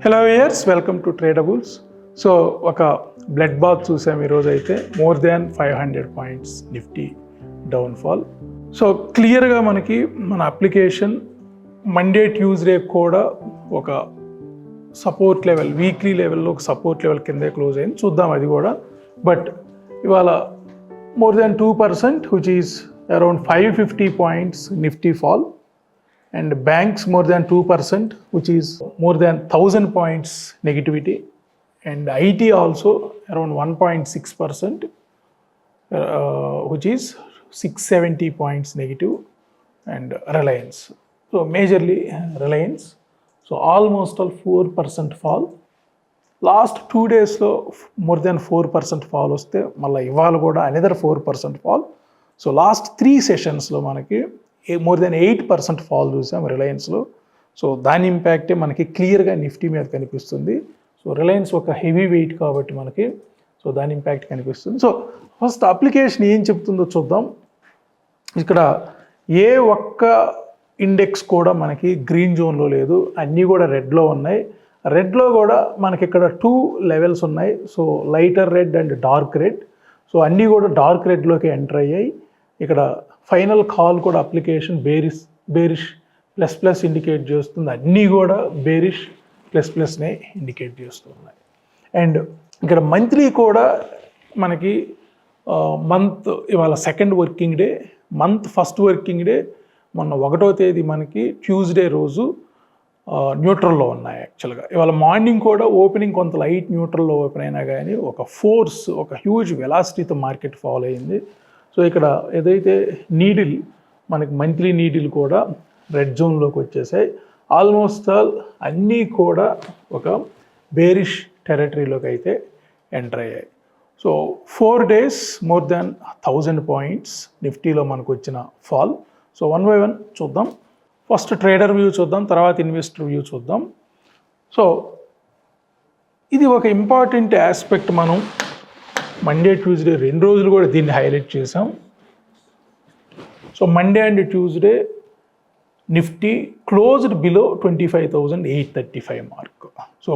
Hello viewers, welcome to Tradables. So ఒక blood bath చూసాం ఈరోజు అయితే. More than 500 points Nifty downfall. So క్లియర్గా మనకి మన అప్లికేషన్ మండే ట్యూస్డే కూడా ఒక సపోర్ట్ లెవెల్, వీక్లీ లెవెల్లో ఒక సపోర్ట్ లెవెల్ కిందే క్లోజ్ అయింది. చూద్దాం అది కూడా. బట్ ఇవాళ more than 2%, which is around 550 points Nifty fall. And banks more than 2%, which is more than 1000 points negativity. And IT also around 1.6%, which is 670 points negative. And Reliance. So majorly Reliance. So almost all 4% fall. Last 2 days lo more than 4% fall వస్తే మళ్ళీ ఇవాళ కూడా another 4% fall. So last 3 sessions లో మనకి more than 8% fall చూసాం రిలయన్స్లో. So దాని ఇంపాక్టే మనకి క్లియర్గా నిఫ్టీ మీద కనిపిస్తుంది. సో రిలయన్స్ ఒక హెవీ వెయిట్ కాబట్టి మనకి సో దాని ఇంపాక్ట్ కనిపిస్తుంది. సో ఫస్ట్ అప్లికేషన్ ఏం చెప్తుందో చూద్దాం. ఇక్కడ ఏ ఒక్క ఇండెక్స్ కూడా మనకి గ్రీన్ జోన్లో లేదు, అన్నీ కూడా రెడ్లో ఉన్నాయి. రెడ్లో కూడా మనకి ఇక్కడ 2 లెవెల్స్ ఉన్నాయి. So lighter red and dark red. So అన్నీ కూడా డార్క్ రెడ్లోకి ఎంటర్ అయ్యాయి. ఇక్కడ ఫైనల్ కాల్ కూడా అప్లికేషన్ బేరిష్ ప్లస్ ఇండికేట్ చేస్తుంది. అన్నీ కూడా బేరిష్ ప్లస్నే ఇండికేట్ చేస్తున్నాయి. అండ్ ఇక్కడ మంత్లీ కూడా మనకి మంత్ ఇవాళ 2nd working day, month 1st working day మొన్న 1వ తేదీ మనకి ట్యూస్డే రోజు న్యూట్రల్లో ఉన్నాయి. యాక్చువల్గా ఇవాళ మార్నింగ్ కూడా ఓపెనింగ్ కొంత లైట్ న్యూట్రల్లో ఓపెన్ అయినా కానీ ఒక ఫోర్స్, ఒక హ్యూజ్ వెలాసిటీతో మార్కెట్ ఫాలో అయింది. సో ఇక్కడ ఏదైతే నీడిల్ మనకి మంత్లీ నీడిల్ కూడా రెడ్ జోన్లోకి వచ్చేసాయి. ఆల్మోస్ట్ ఆల్ అన్నీ కూడా ఒక బేరిష్ టెరిటరీలోకి అయితే ఎంటర్ అయ్యాయి. So 4 days more than 1000 points నిఫ్టీలో మనకు వచ్చిన ఫాల్. సో 1 by 1 చూద్దాం. ఫస్ట్ ట్రేడర్ వ్యూ చూద్దాం, తర్వాత ఇన్వెస్టర్ వ్యూ చూద్దాం. సో ఇది ఒక ఇంపార్టెంట్ ఆస్పెక్ట్. మనం మండే ట్యూస్డే 2 రోజులు కూడా దీన్ని హైలైట్ చేసాం. So Monday and Tuesday Nifty closed below 25,835 mark. So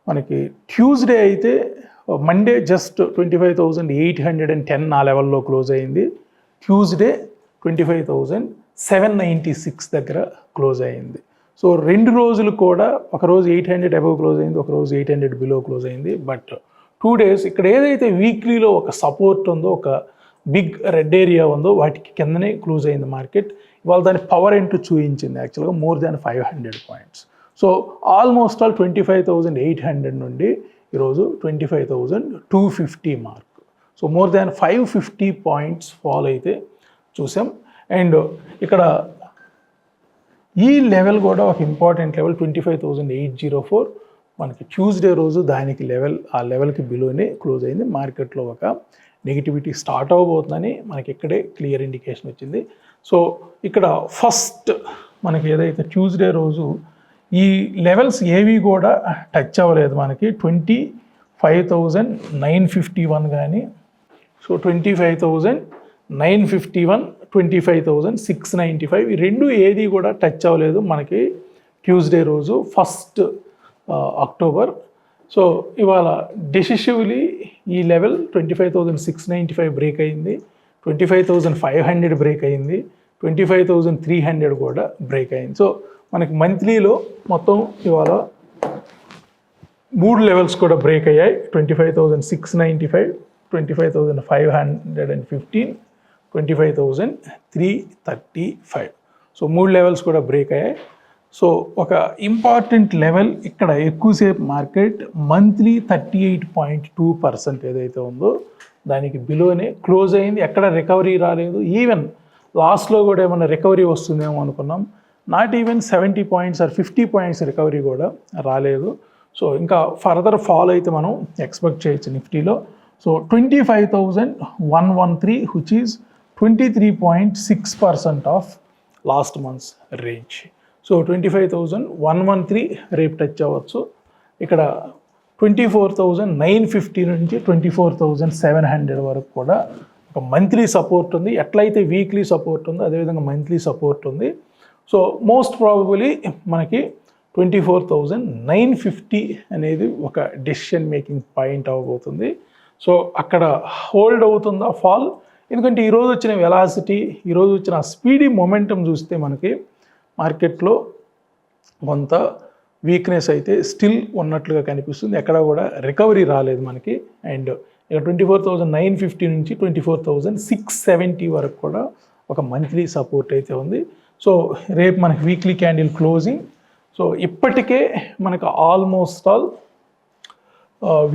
మనకి ట్యూస్డే అయితే మండే జస్ట్ 25,810 ఆ లెవెల్లో క్లోజ్ అయింది. ట్యూస్డే 25,796 దగ్గర క్లోజ్ అయింది. సో 2 రోజులు కూడా ఒకరోజు 800 అబవ్ క్లోజ్ అయింది, ఒకరోజు 800 బిలో క్లోజ్ అయింది. బట్ 2 days ఇక్కడ ఏదైతే వీక్లీలో ఒక సపోర్ట్ ఉందో, ఒక బిగ్ రెడ్ ఏరియా ఉందో వాటికి కిందనే క్లోజ్ అయింది మార్కెట్. ఇవాళ దాని పవర్ ఏంటో చూపించింది యాక్చువల్గా more than 500 points. So almost all 25,800 నుండి ఈరోజు 25,250 మార్క్. సో మోర్ దాన్ 550 పాయింట్స్ ఫాల్ అయితే చూసాం. అండ్ ఇక్కడ ఈ లెవెల్ కూడా ఒక ఇంపార్టెంట్ లెవెల్ 25,804 మనకి ట్యూస్డే రోజు దానికి లెవెల్, ఆ లెవెల్కి బిలోనే క్లోజ్ అయింది. మార్కెట్లో ఒక నెగిటివిటీ స్టార్ట్ అవ్వబోతుందని మనకి ఇక్కడే క్లియర్ ఇండికేషన్ వచ్చింది. సో ఇక్కడ ఫస్ట్ మనకి ఏదైతే ట్యూస్డే రోజు ఈ లెవెల్స్ ఏవి కూడా టచ్ అవ్వలేదు. మనకి 25,951 కానీ, సో 25,951, 25,695 ఈ రెండు ఏది కూడా టచ్ అవ్వలేదు మనకి ట్యూస్డే రోజు 1st October. సో ఇవాళ డెసిసివ్లీ ఈ లెవెల్ 25,695 బ్రేక్ అయింది, 25,500 బ్రేక్ అయింది, 25,300 కూడా బ్రేక్ అయింది. సో మనకి మంత్లీలో మొత్తం ఇవాళ 3 లెవెల్స్ కూడా బ్రేక్ అయ్యాయి. 25,695, 25,515, 25,335. సో 3 లెవెల్స్ కూడా బ్రేక్ అయ్యాయి. సో ఒక ఇంపార్టెంట్ లెవెల్ ఇక్కడ ఎక్కువసేపు మార్కెట్ మంత్లీ 38.2% ఏదైతే ఉందో దానికి బిలోనే క్లోజ్ అయింది. ఎక్కడ రికవరీ రాలేదు. ఈవెన్ లాస్ట్లో కూడా ఏమైనా రికవరీ వస్తుందేమో అనుకున్నాం. Not even 70 points or 50 points recovery కూడా రాలేదు. సో ఇంకా ఫర్దర్ ఫాల్ అయితే మనం ఎక్స్పెక్ట్ చేయొచ్చు నిఫ్టీలో. So 25,113, which is 23.6% of last months range. So 25,113 రేపు టచ్ అవ్వచ్చు. ఇక్కడ 24,950 నుంచి 24,700 వరకు కూడా ఒక మంత్లీ సపోర్ట్ ఉంది. ఎట్లయితే వీక్లీ సపోర్ట్ ఉందో అదేవిధంగా మంత్లీ సపోర్ట్ ఉంది. సో మోస్ట్ ప్రాబబులీ మనకి 24,950 అనేది ఒక డెసిషన్ మేకింగ్ పాయింట్ అవ్వబోతుంది. సో అక్కడ హోల్డ్ అవుతుందా ఫాల్, ఎందుకంటే ఈరోజు వచ్చిన వెలాసిటీ, ఈరోజు వచ్చిన స్పీడీ మొమెంటం చూస్తే మనకి మార్కెట్లో కొంత వీక్నెస్ అయితే స్టిల్ ఉన్నట్లుగా కనిపిస్తుంది. ఎక్కడ కూడా రికవరీ రాలేదు మనకి. అండ్ ఇక 24,950 నుంచి 24,670 వరకు కూడా ఒక మంత్లీ సపోర్ట్ అయితే ఉంది. సో రేపు మనకి వీక్లీ క్యాండిల్ క్లోజింగ్. సో ఇప్పటికే మనకు ఆల్మోస్ట్ ఆల్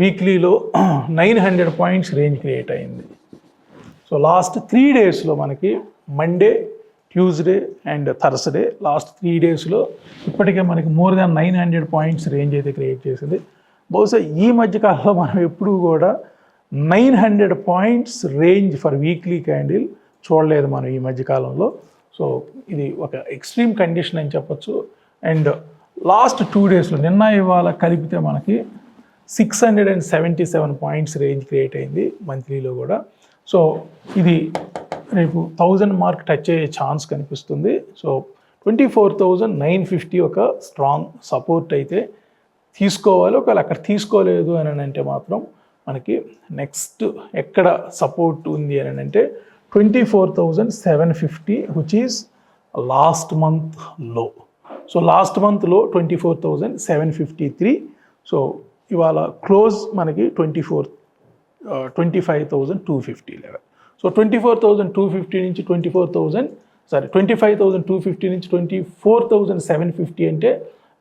వీక్లీలో 900 పాయింట్స్ రేంజ్ క్రియేట్ అయింది. సో లాస్ట్ 3 డేస్లో మనకి Monday, Tuesday and Thursday, last 3 డేస్లో ఇప్పటికే మనకి మోర్ దాన్ 900 పాయింట్స్ రేంజ్ అయితే క్రియేట్ చేసింది. బహుశా ఈ మధ్యకాలంలో మనం ఎప్పుడూ కూడా 900 points range for weekly candle చూడలేదు మనం ఈ మధ్యకాలంలో. సో ఇది ఒక ఎక్స్ట్రీమ్ కండిషన్ అని చెప్పొచ్చు. అండ్ లాస్ట్ 2 డేస్లో నిన్న ఇవాళ కలిపితే మనకి 677 పాయింట్స్ రేంజ్ క్రియేట్ అయింది మంత్లీలో కూడా. సో ఇది రేపు 1000 మార్క్ టచ్ అయ్యే ఛాన్స్ కనిపిస్తుంది. సో 24,950 ఒక స్ట్రాంగ్ సపోర్ట్ అయితే తీసుకోవాలి. ఒకవేళ అక్కడ తీసుకోలేదు అని అంటే మాత్రం మనకి నెక్స్ట్ ఎక్కడ సపోర్ట్ ఉంది అని అంటే 24,750 విచ్ ఈజ్ లాస్ట్ మంత్ లో. సో లాస్ట్ మంత్లో 24,753. సో ఇవాళ క్లోజ్ మనకి 25,250 లెవెల్. సో 24,250 నుంచి 25,250 నుంచి 24,750 అంటే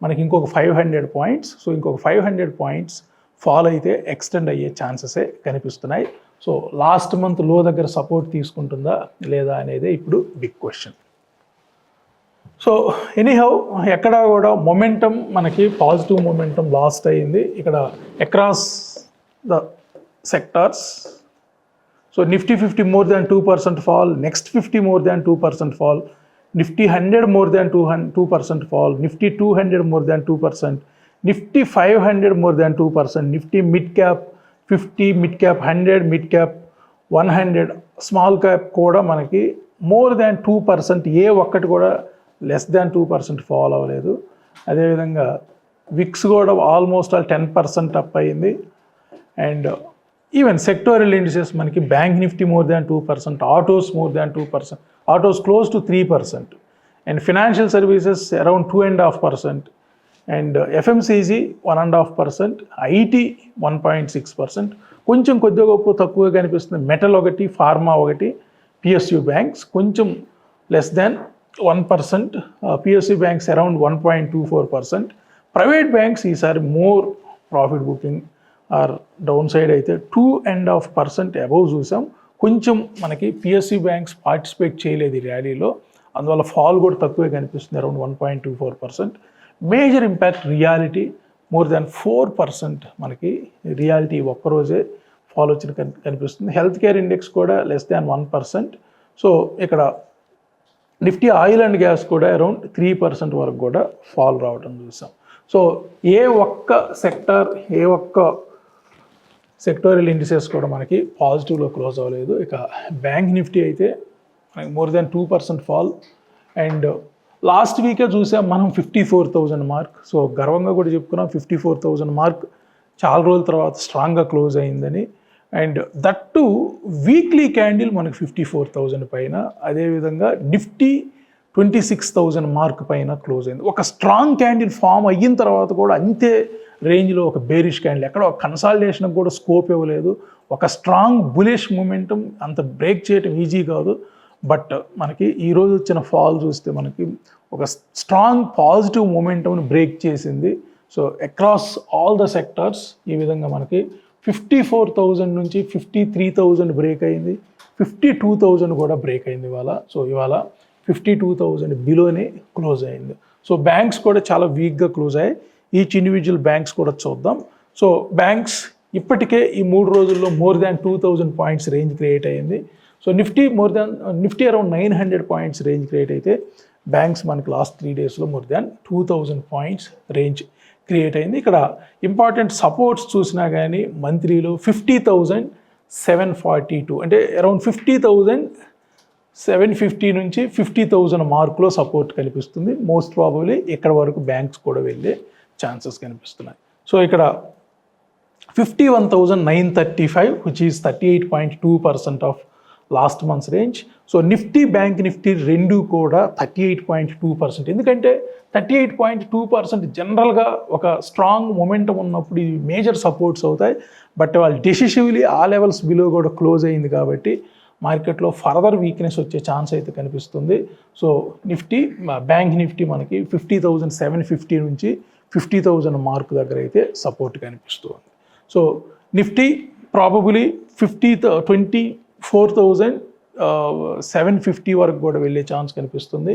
మనకి ఇంకొక 500 పాయింట్స్. సో ఇంకొక 500 పాయింట్స్ ఫాల్ అయితే ఎక్స్టెండ్ అయ్యే ఛాన్సెసే కనిపిస్తున్నాయి. సో లాస్ట్ మంత్ లో దగ్గర సపోర్ట్ తీసుకుంటుందా లేదా అనేది ఇప్పుడు బిగ్ క్వశ్చన్. సో ఎనీహౌ ఎక్కడ కూడా మొమెంటం మనకి పాజిటివ్ మొమెంటం లాస్ట్ అయ్యింది ఇక్కడ across the sectors. So Nifty 50 more than 2% fall, next 50 more than 2% fall, Nifty 100 more than 2% fall, Nifty 200 more than 2%, Nifty 500 more than 2%, Nifty mid cap 50, mid cap 100, mid cap 100, small cap కూడా మనకి more than 2%, ఏ ఒక్కటి కూడా less than 2% fall అవ్వలేదు. అదేవిధంగా Vicks కూడా almost all 10% up అయింది. And even sectorial indices మనకి bank Nifty more than 2%, autos more than 2%, autos close to 3%, and financial services around 2.5%, and FMCG 1.5%, IT 1.6%, కొంచెం కొద్దిగా గొప్ప తక్కువగా కనిపిస్తుంది మెటల్ ఒకటి, ఫార్మా ఒకటి, పిఎస్యు బ్యాంక్స్ కొంచెం less than 1%, PSU banks around 1.24%, private banks ఈసారి more profit booking or downside అయితే 2.5% అబౌవ్ చూసాం. కొంచెం మనకి పిఎస్యు బ్యాంక్స్ పార్టిసిపేట్ చేయలేదు ఈ ర్యాలీలో, అందువల్ల ఫాల్ కూడా తక్కువే కనిపిస్తుంది around 1.24%. Major impact reality more than 4% మనకి రియాలిటీ ఒక్కరోజే ఫాల్ వచ్చిన కనిపిస్తుంది. హెల్త్ కేర్ ఇండెక్స్ కూడా లెస్ దాన్ 1%. సో ఇక్కడ నిఫ్టీ ఆయిల్ అండ్ గ్యాస్ కూడా అరౌండ్ 3% వరకు కూడా ఫాల్ రావడం చూసాం. సో ఏ ఒక్క సెక్టార్, ఏ ఒక్క సెక్టోరియల్ ఇండిసెస్ కూడా మనకి పాజిటివ్లో క్లోజ్ అవ్వలేదు. ఇక బ్యాంక్ నిఫ్టీ అయితే మనకి more than 2% fall. And last వీకే చూసాం మనం 54,000 మార్క్. సో గర్వంగా కూడా చెప్పుకున్నాం 54,000 మార్క్ చాలా రోజుల తర్వాత స్ట్రాంగ్గా క్లోజ్ అయిందని. And that two weekly candle మనకు 54,000 పైన, అదేవిధంగా నిఫ్టీ 26,000 మార్క్ పైన క్లోజ్ అయింది. ఒక స్ట్రాంగ్ క్యాండిల్ ఫామ్ అయిన తర్వాత కూడా అంతే రేంజ్లో ఒక బేరిష్ క్యాండిల్, ఎక్కడ ఒక కన్సాలిడేషన్కి కూడా స్కోప్ ఇవ్వలేదు. ఒక స్ట్రాంగ్ బులిష్ మూమెంటం అంత బ్రేక్ చేయడం ఈజీ కాదు. బట్ మనకి ఈరోజు వచ్చిన ఫాల్ చూస్తే మనకి ఒక స్ట్రాంగ్ పాజిటివ్ మూమెంటంని బ్రేక్ చేసింది. So across all the sectors ఈ విధంగా మనకి 54,000 నుంచి 53,000 బ్రేక్ అయింది, 52,000 కూడా బ్రేక్ అయింది ఇవాళ. సో ఇవాళ 52,000 బిలోనే క్లోజ్ అయింది. సో బ్యాంక్స్ కూడా చాలా వీక్గా క్లోజ్ అయ్యాయి. ఈచ్ ఇండివిజువల్ బ్యాంక్స్ కూడా చూద్దాం. సో బ్యాంక్స్ ఇప్పటికే ఈ 3 రోజుల్లో more than 2,000 points range create అయ్యింది. So Nifty around 900 points range create అయితే బ్యాంక్స్ మనకి లాస్ట్ 3 డేస్లో more than 2,000 points range create అయింది. ఇక్కడ ఇంపార్టెంట్ సపోర్ట్స్ చూసినా కానీ మంత్లీలో 50,742 అంటే అరౌండ్ 50,000 750 నుంచి 50,000 మార్కులో సపోర్ట్ కనిపిస్తుంది. మోస్ట్ ప్రాబబ్లీ ఇక్కడ వరకు బ్యాంక్స్ కూడా వెళ్ళే ఛాన్సెస్ కనిపిస్తున్నాయి. సో ఇక్కడ 51,935 which is 38.2% of last months range. So Nifty bank Nifty రెండు కూడా 38.2%. ఎందుకంటే 38.2% జనరల్గా ఒక స్ట్రాంగ్ మొమెంటం ఉన్నప్పుడు ఇవి మేజర్ సపోర్ట్స్ అవుతాయి. బట్ వాళ్ళు డెసిసివ్లీ ఆ లెవెల్స్ బిలో కూడా క్లోజ్ అయింది కాబట్టి మార్కెట్లో ఫర్దర్ వీక్నెస్ వచ్చే ఛాన్స్ అయితే కనిపిస్తుంది. సో నిఫ్టీ బ్యాంక్ నిఫ్టీ మనకి 50,750 నుంచి 50,000 మార్క్ దగ్గర అయితే సపోర్ట్ కనిపిస్తుంది. సో నిఫ్టీ ప్రాబబులీ 24,750 వరకు కూడా వెళ్ళే ఛాన్స్ కనిపిస్తుంది.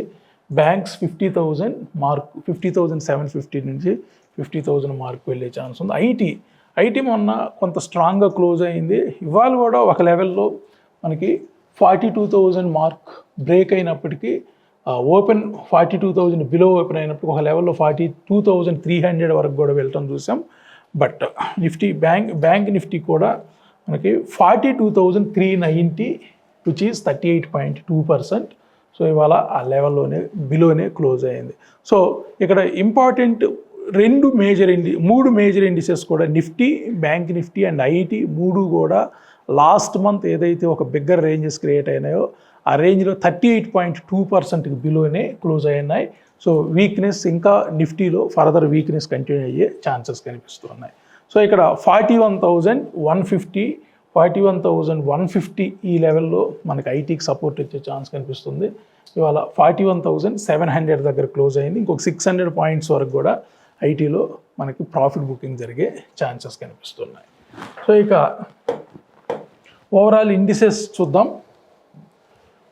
బ్యాంక్స్ 50,000 మార్క్ 50,750 నుంచి 50,000 మార్క్ వెళ్ళే ఛాన్స్ ఉంది. ఐటీ మొన్న కొంత స్ట్రాంగ్గా క్లోజ్ అయింది. ఇవాళ కూడా ఒక లెవెల్లో మనకి 42,000 మార్క్ బ్రేక్ అయినప్పటికీ ఓపెన్ 42,000 బిలో ఓపెన్ అయినప్పుడు ఒక లెవెల్లో 42,300 వరకు కూడా వెళ్ళటం చూసాం. బట్ నిఫ్టీ బ్యాంక్ నిఫ్టీ కూడా మనకి 42,390 విచ్ ఈజ్ 38.2%. సో ఇవాళ ఆ లెవెల్లోనే బిలోనే క్లోజ్ అయింది. సో ఇక్కడ ఇంపార్టెంట్ మూడు మేజర్ ఇండిసెస్ కూడా Nifty, bank Nifty and IT మూడు కూడా లాస్ట్ మంత్ ఏదైతే ఒక బిగ్గర్ రేంజెస్ క్రియేట్ అయినాయో ఆ రేంజ్లో 38.2%కి బిలోనే క్లోజ్ అయినాయి. సో వీక్నెస్ ఇంకా నిఫ్టీలో ఫర్దర్ వీక్నెస్ కంటిన్యూ అయ్యే ఛాన్సెస్ కనిపిస్తున్నాయి. సో ఇక్కడ 41,150 41,150 ఈ లెవెల్లో మనకి ఐటీకి సపోర్ట్ వచ్చే ఛాన్స్ కనిపిస్తుంది. ఇవాళ 41,700 దగ్గర క్లోజ్ అయింది. ఇంకొక 600 పాయింట్స్ వరకు కూడా ఐటీలో మనకి ప్రాఫిట్ బుకింగ్ జరిగే ఛాన్సెస్ కనిపిస్తున్నాయి. సో ఇక ఓవరాల్ ఇండిసెస్ చూద్దాం.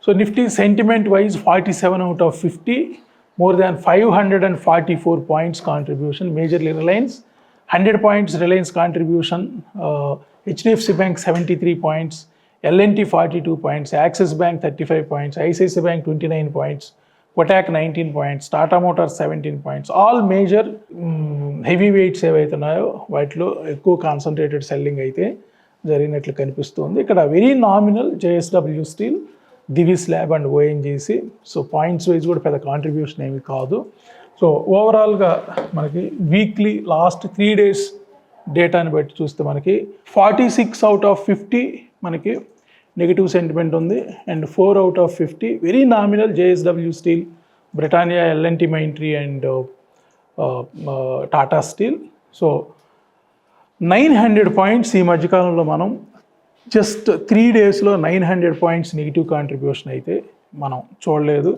So Nifty sentiment wise 47 out of 50, more than 544 points contribution, majorly Reliance, 100 points Reliance contribution, HDFC Bank 73 points, L&T 42 points, Axis Bank 35 points, ICICI Bank 29 points, Kotak 19 points, Tata Motors 17 points. All major heavy weights ఏవైతున్నాయో వాటిలో ఎక్కువ concentrated selling అయితే జరిగినట్లు కనిపిస్తుంది. ఇక్కడ very nominal JSW steel, Divi's lab and ONGC. So points wise కూడా పెద్ద contribution ఏమి కాదు. సో ఓవరాల్గా మనకి వీక్లీ లాస్ట్ 3 days డేటాని బట్టి చూస్తే మనకి 46 out of 50 మనకి నెగిటివ్ సెంటిమెంట్ ఉంది and 4 out of 50 very nominal JSW steel, Britannia, L&T Mindtree and Tata steel. So 900 points ఈ మధ్యకాలంలో మనం జస్ట్ 3 daysలో 900 పాయింట్స్ నెగిటివ్ కాంట్రిబ్యూషన్ అయితే మనం చూడలేదు.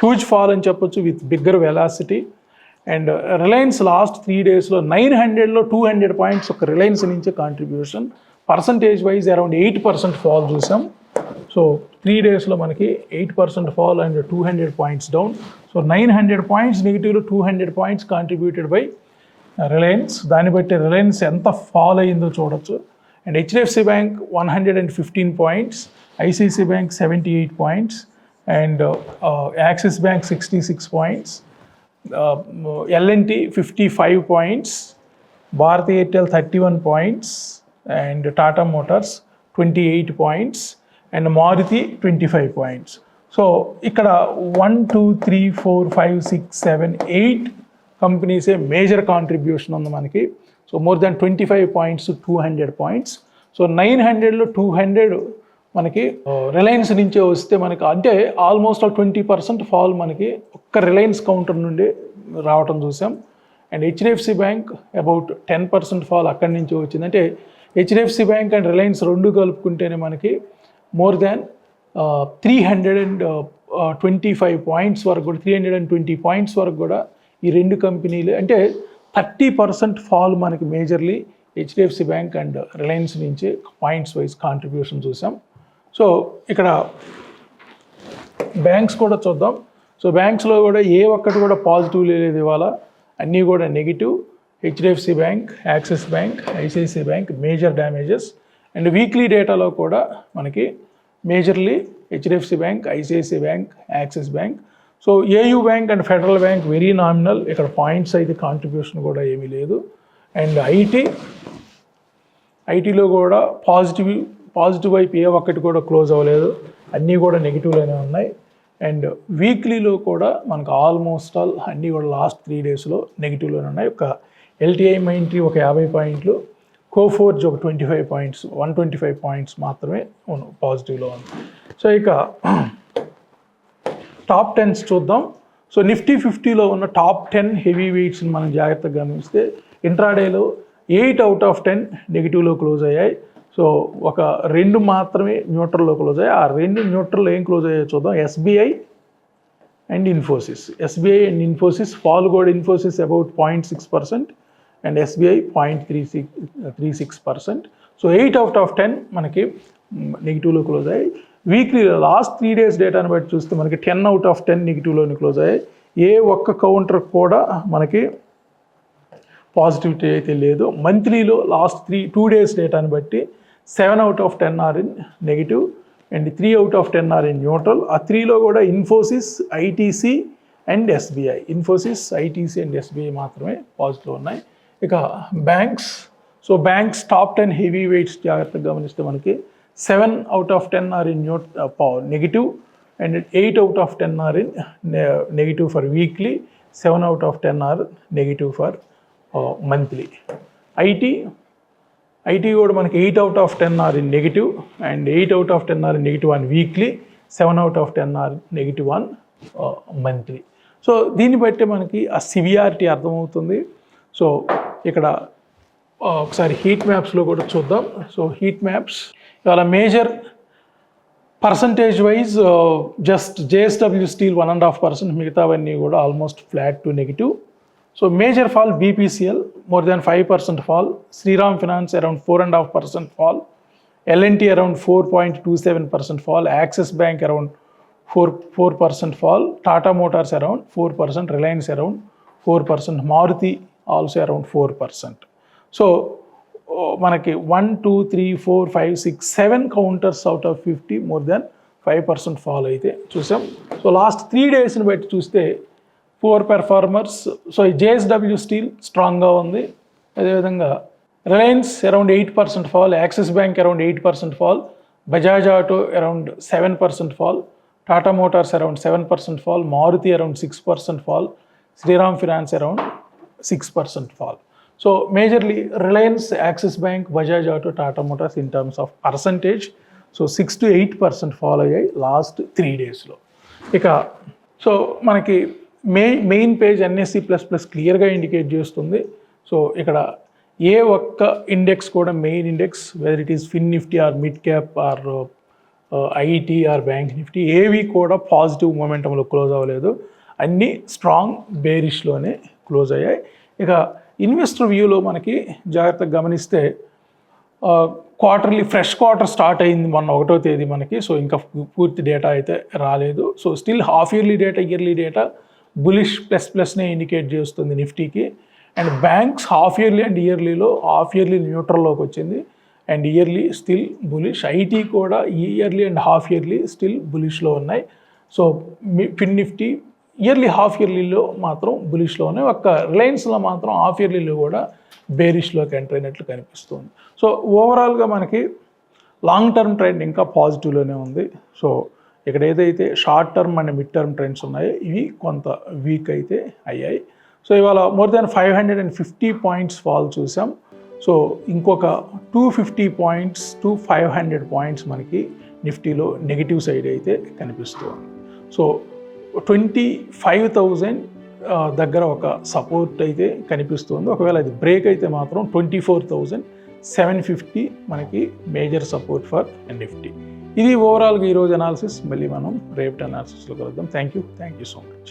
హ్యూజ్ ఫాల్ అని చెప్పొచ్చు with bigger velocity. And Reliance last 3 daysలో 900లో 200 points ఒక రిలయన్స్ నుంచే contribution. Percentage wise around 8% fall చూసాం. సో 3 daysలో మనకి 8% fall and 200 points down. So 900 points నెగిటివ్లో 200 పాయింట్స్ కాంట్రిబ్యూటెడ్ బై రిలయన్స్. దాన్ని బట్టి రిలయన్స్ ఎంత ఫాల్ అయ్యిందో చూడొచ్చు. And HDFC Bank 115 points, ICICI Bank 78 points, and Axis Bank 66 points, L&T 55 points, Bharti Airtel 31 points, and Tata Motors 28 points, and Maruti 25 points. So ikkada 1 2 3 4 5 6 7 8 కంపెనీసే major contribution ఉంది మనకి. So more than 25 points to 200 points. సో 900లో 200 మనకి Reliance నుంచే వస్తే మనకి అంటే ఆల్మోస్ట్ 20% ఫాల్ మనకి ఒక్క రిలయన్స్ కౌంటర్ నుండి రావటం చూసాం. And HDFC Bank about 10% fall అక్కడి నుంచి వచ్చింది. అంటే HDFC Bank అండ్ రిలయన్స్ రెండు కలుపుకుంటేనే మనకి మోర్ దాన్ 325 పాయింట్స్ వరకు కూడా 320 పాయింట్స్ వరకు కూడా ఈ రెండు కంపెనీలు అంటే 30% ఫాల్ మనకి majorly HDFC Bank and Reliance నుంచి పాయింట్స్ వైజ్ కాంట్రిబ్యూషన్ చూసాం. సో ఇక్కడ బ్యాంక్స్ కూడా చూద్దాం. సో బ్యాంక్స్లో కూడా ఏ ఒక్కటి కూడా పాజిటివ్ లేదు ఇవాళ, అన్నీ కూడా negative. HDFC Bank, Axis Bank, ICICI Bank major damages. And weekly డేటాలో కూడా మనకి majorly HDFC Bank, ICICI Bank, Axis Bank. So AU Bank and federal bank very nominal, ఇక్కడ పాయింట్స్ అయితే కాంట్రిబ్యూషన్ కూడా ఏమీ లేదు. అండ్ ఐటీలో కూడా పాజిటివ్ వైపు ఏ ఒక్కటి కూడా క్లోజ్ అవ్వలేదు. అన్నీ కూడా నెగిటివ్లోనే ఉన్నాయి. అండ్ వీక్లీలో కూడా మనకు ఆల్మోస్ట్ ఆల్ అన్నీ కూడా లాస్ట్ 3 డేస్లో నెగిటివ్లోనే ఉన్నాయి. ఒక ఎల్టీఐ మైంట్రీ ఒక 50 పాయింట్లు, కోఫోర్జ్ ఒక 25 పాయింట్స్, 125 పాయింట్స్ మాత్రమే పాజిటివ్లో ఉంది. సో ఇక టాప్ 10s చూద్దాం. సో నిఫ్టీ 50లో ఉన్న టాప్ 10 హెవీ వెయిట్స్ని మనం జాగ్రత్తగా గమనిస్తే ఇంట్రాడేలో 8 out of 10 నెగిటివ్లో క్లోజ్ అయ్యాయి. సో ఒక 2 మాత్రమే న్యూట్రల్లో క్లోజ్ అయ్యాయి. ఆ 2 న్యూట్రల్లో ఏం క్లోజ్ అయ్యాయో చూద్దాం. SBI and Infosys. SBI and Infosys fall కూడా Infosys about 0.6% and SBI 0.36%. So 8 out of 10 మనకి నెగిటివ్లో క్లోజ్ అయ్యాయి. వీక్లీలో లాస్ట్ 3 days డేటాను బట్టి చూస్తే మనకి 10 out of 10 నెగిటివ్లోని క్లోజ్ అయ్యాయి. ఏ ఒక్క కౌంటర్ కూడా మనకి పాజిటివిటీ అయితే లేదు. మంత్లీలో లాస్ట్ 2 days డేటాను బట్టి 7 out of 10 are in negative and 3 out of 10 are in neutral. ఆ 3లో కూడా Infosys, ITC and SBI. Infosys, ITC and SBI మాత్రమే పాజిటివ్ ఉన్నాయి. ఇక banks. So banks top 10 heavyweights జాగ్రత్తగా గమనిస్తే మనకి 7 out of 10 are in negative and 8 out of 10 are in negative for weekly, 7 out of 10 are negative for monthly. IT కూడా మనకి 8 out of 10 are in negative and 8 out of 10 are in negative on weekly, 7 out of 10 are negative on monthly. So దీన్ని బట్టి మనకి ఆ severity అర్థమవుతుంది. So ఇక్కడ ఒకసారి heat మ్యాప్స్లో కూడా చూద్దాం. సో హీట్ మ్యాప్స్ ఇవాళ major percentage wise just JSW steel 1.5%, మిగతావన్నీ కూడా almost flat to negative. So major fall BPCL more than 5% fall, Shriram Finance around 4.5% fall, L&T around 4.27% fall, Axis Bank around 4% fall, Tata Motors around 4%, Reliance around 4%, Maruti also around 4%. So మనకి 1, 2, 3, 4, 5, 6, 7 counters out of 50 more than 5% fall అయితే చూసాం. So last 3 daysని బట్టి చూస్తే 4 performers. So ఈ JSW Steel స్ట్రాంగ్గా ఉంది. అదేవిధంగా Reliance around 8% fall, Axis Bank around 8% fall, Bajaj Auto around 7% fall, Tata Motors around 7% fall, Maruti around 6% fall, Shriram Finance around 6% fall. So majorly Reliance, Axis Bank, Bajaj Auto, Tata Motors in terms of percentage so 6 to 8% fall అయ్యాయి last 3 daysలో. ఇక so మనకి main page NSE++ క్లియర్గా indicate చేస్తుంది. So ఇక్కడ ఏ ఒక్క index కూడా main index whether it is fin Nifty or mid cap or IT or bank Nifty ఏవి కూడా పాజిటివ్ మొమెంటంలో క్లోజ్ అవ్వలేదు. అన్నీ స్ట్రాంగ్ బేరిష్లోనే క్లోజ్ అయ్యాయి. ఇక ఇన్వెస్టర్ వ్యూలో మనకి జాగ్రత్తగా గమనిస్తే క్వార్టర్లీ ఫ్రెష్ క్వార్టర్ స్టార్ట్ అయింది మొన్న 1వ తేదీ మనకి. సో ఇంకా పూర్తి డేటా అయితే రాలేదు. So still half yearly data, yearly data bullish ప్లస్నే ఇండికేట్ చేస్తుంది నిఫ్టీకి. And banks half yearly and ఇయర్లీలో హాఫ్ ఇయర్లీ న్యూట్రల్లోకి వచ్చింది and yearly still bullish. IT కూడా yearly and half yearly still బులిష్లో ఉన్నాయి. So Fin Nifty yearly half ఇయర్లీలో మాత్రం బులిష్లో ఉన్నాయి. ఒక్క రిలయన్స్లో మాత్రం హాఫ్ ఇయర్లీలో కూడా బేరిష్లోకి ఎంటర్ అయినట్లు కనిపిస్తుంది. సో ఓవరాల్గా మనకి లాంగ్ టర్మ్ ట్రెండ్ ఇంకా పాజిటివ్లోనే ఉంది. సో ఇక్కడ ఏదైతే short term and mid term trends ఉన్నాయో ఇవి కొంత వీక్ అయితే అయ్యాయి. సో ఇవాళ more than 550 పాయింట్స్ ఫాల్ చూసాం. సో ఇంకొక 250 పాయింట్స్ to 500 పాయింట్స్ మనకి నిఫ్టీలో నెగిటివ్ సైడ్ అయితే కనిపిస్తుంది. సో 25,000 దగ్గర ఒక సపోర్ట్ అయితే కనిపిస్తుంది. ఒకవేళ అది బ్రేక్ అయితే మాత్రం 24,750 మనకి మేజర్ సపోర్ట్ ఫర్ నిఫ్టీ. ఇది ఓవరాల్గా ఈరోజు అనాలిసిస్. మళ్ళీ మనం రేపటి అనాలిసిస్లో కలుద్దాం. Thank you so much.